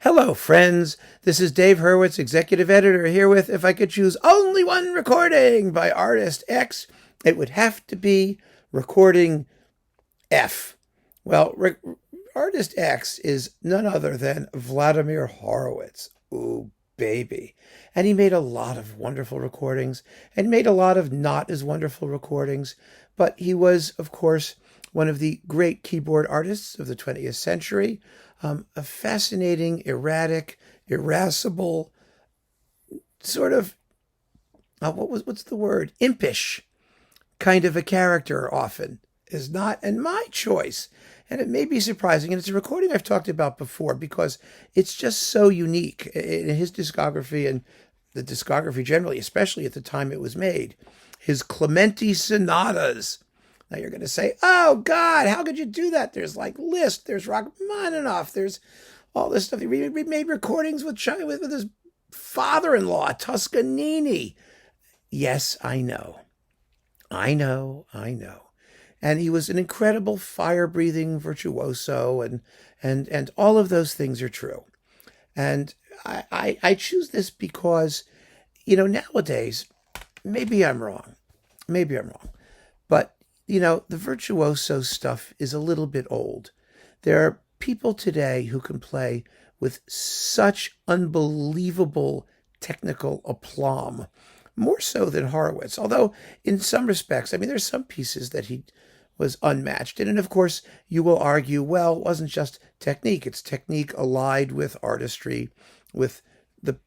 Hello, friends. This is Dave Horowitz, executive editor, here with If I Could Choose Only One Recording by Artist X. It would have to be recording F. Well, Artist X is none other than Vladimir Horowitz. Ooh, baby. And he made a lot of wonderful recordings and made a lot of not as wonderful recordings. But he was, of course, one of the great keyboard artists of the 20th century. A fascinating, erratic, irascible, sort of, what's the word? Impish kind of a character often is not, and my choice. And it may be surprising. And it's a recording I've talked about before because it's just so unique in his discography and the discography generally, especially at the time it was made. His Clementi sonatas. Now you're going to say, oh, God, how could you do that? There's like Liszt, there's Rachmaninoff, there's all this stuff. He made recordings with his father-in-law, Toscanini. Yes, I know. And he was an incredible fire-breathing virtuoso, and all of those things are true. And I choose this because, nowadays, maybe I'm wrong, but the virtuoso stuff is a little bit old. There are people today who can play with such unbelievable technical aplomb, more so than Horowitz. Although in some respects, there's some pieces that he was unmatched in. And of course, you will argue, well, it wasn't just technique. It's technique allied with artistry, with the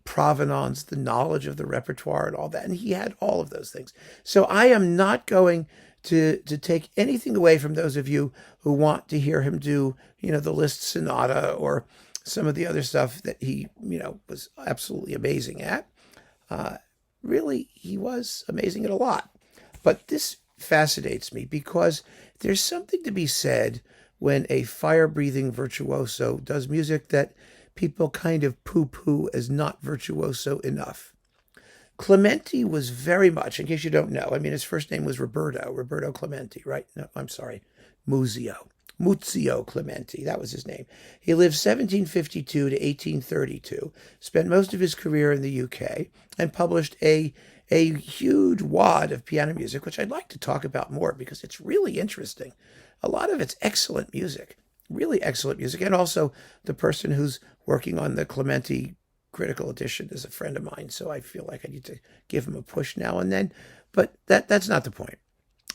provenance, the knowledge of the repertoire and all that. And he had all of those things. So I am not going to take anything away from those of you who want to hear him do, the Liszt Sonata or some of the other stuff that he, was absolutely amazing at. Really, he was amazing at a lot. But this fascinates me because there's something to be said when a fire-breathing virtuoso does music that people kind of poo-poo as not virtuoso enough. Clementi was very much, in case you don't know, his first name was Roberto Clementi, right? No, I'm sorry, Muzio Clementi, that was his name. He lived 1752 to 1832, spent most of his career in the UK, and published a huge wad of piano music, which I'd like to talk about more because it's really interesting. A lot of it's excellent music, really excellent music, and also the person who's working on the Clementi critical edition is a friend of mine, so I feel like I need to give him a push now and then. But that's not the point.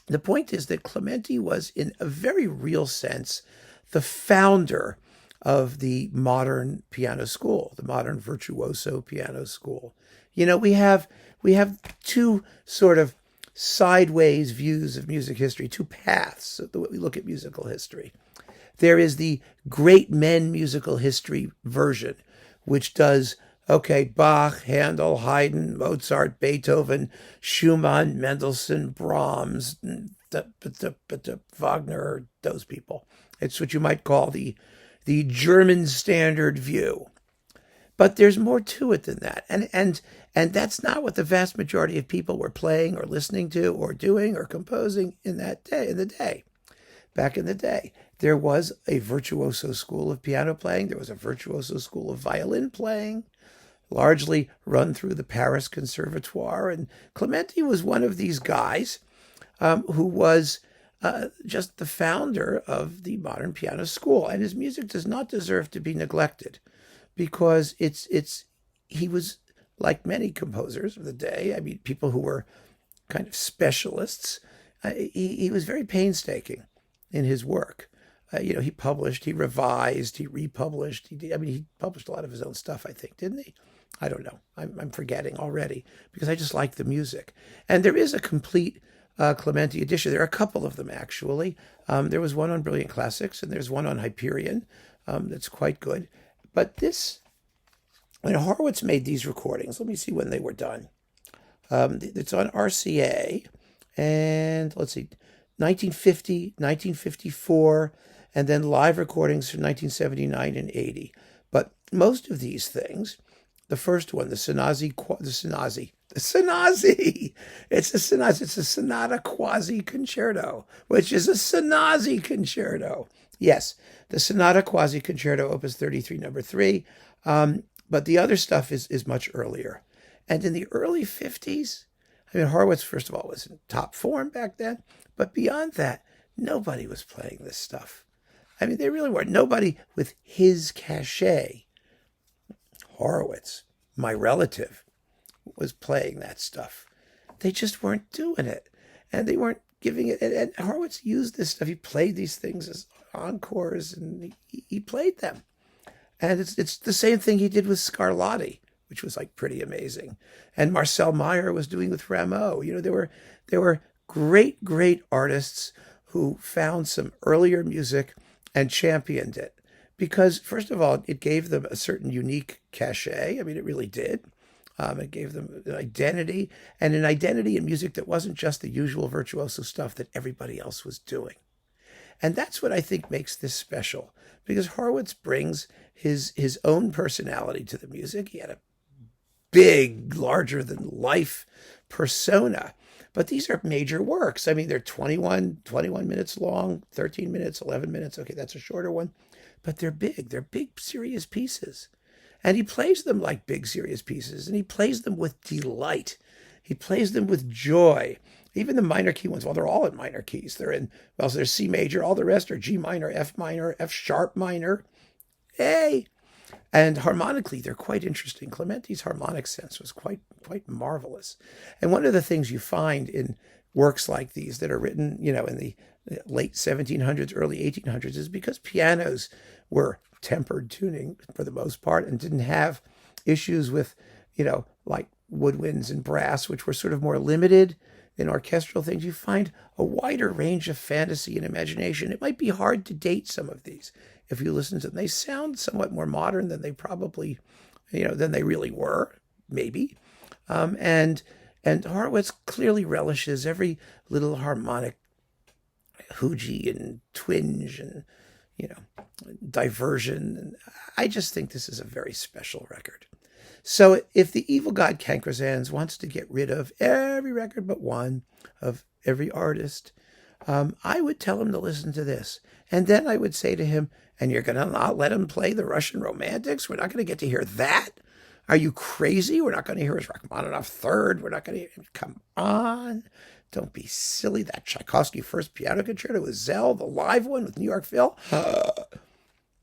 The point is that Clementi was, in a very real sense, the founder of the modern piano school, the modern virtuoso piano school. We have two sort of sideways views of music history, two paths the way we look at musical history. There is the great men musical history version, which does Bach, Handel, Haydn, Mozart, Beethoven, Schumann, Mendelssohn, Brahms, Wagner, those people. It's what you might call the German standard view. But there's more to it than that. And that's not what the vast majority of people were playing or listening to or doing or composing back in the day. There was a virtuoso school of piano playing. There was a virtuoso school of violin playing, largely run through the Paris Conservatoire. And Clementi was one of these guys who was just the founder of the modern piano school. And his music does not deserve to be neglected because he was, like many composers of the day, people who were kind of specialists, he was very painstaking in his work. He published, he revised, he republished. He published a lot of his own stuff, I think, didn't he? I don't know. I'm forgetting already because I just like the music. And there is a complete Clementi edition. There are a couple of them, actually. There was one on Brilliant Classics, and there's one on Hyperion that's quite good. But when Horowitz made these recordings, let me see when they were done. It's on RCA, and let's see, 1950, 1954, and then live recordings from 1979 and 80. But most of these things, the first one, it's a sonata quasi concerto, which is a Sonazi concerto. Yes, the Sonata Quasi Concerto, Opus 33, number 3. But the other stuff is much earlier. And in the early 50s, I mean, Horowitz, first of all, was in top form back then. But beyond that, nobody was playing this stuff. I mean, they really were. Nobody with his cachet. Horowitz, my relative, was playing that stuff. They just weren't doing it. And they weren't giving it. And Horowitz used this stuff. He played these things as encores, and he played them. And it's the same thing he did with Scarlatti, which was like pretty amazing. And Marcel Meyer was doing with Rameau. You know, there were great artists who found some earlier music and championed it. Because, first of all, it gave them a certain unique cachet. I mean, it really did. It gave them an identity, and an identity in music that wasn't just the usual virtuoso stuff that everybody else was doing. And that's what I think makes this special, because Horowitz brings his own personality to the music. He had a big, larger-than-life persona. But these are major works. I mean, they're 21 minutes long, 13 minutes, 11 minutes. Okay, that's a shorter one. But they're big. They're big, serious pieces. And he plays them like big, serious pieces. And he plays them with delight. He plays them with joy. Even the minor key ones, well, they're all in minor keys. They're in, well, so there's C major. All the rest are G minor, F sharp minor, A. And harmonically, they're quite interesting. Clementi's harmonic sense was quite marvelous. And one of the things you find in works like these that are written, you know, in the late 1700s, early 1800s, is because pianos were tempered tuning for the most part and didn't have issues with, you know, like woodwinds and brass, which were sort of more limited than orchestral things. You find a wider range of fantasy and imagination. It might be hard to date some of these if you listen to them. They sound somewhat more modern than they probably, you know, than they really were, maybe. And Horowitz clearly relishes every little harmonic hoogie and twinge and, you know, diversion. And I just think this is a very special record. So if the evil god Cancrozans wants to get rid of every record but one of every artist, I would tell him to listen to this. And then I would say to him, and you're going to not let him play the Russian Romantics? We're not going to get to hear that? Are you crazy? We're not going to hear his Rachmaninoff Third. We're not going to hear, come on. Don't be silly. That Tchaikovsky First Piano Concerto with Zell, the live one with New York Phil.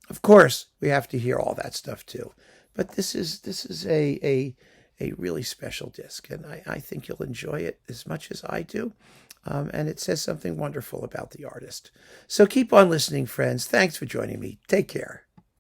Of course, we have to hear all that stuff too. But this is a really special disc, and I think you'll enjoy it as much as I do. And it says something wonderful about the artist. So keep on listening, friends. Thanks for joining me. Take care.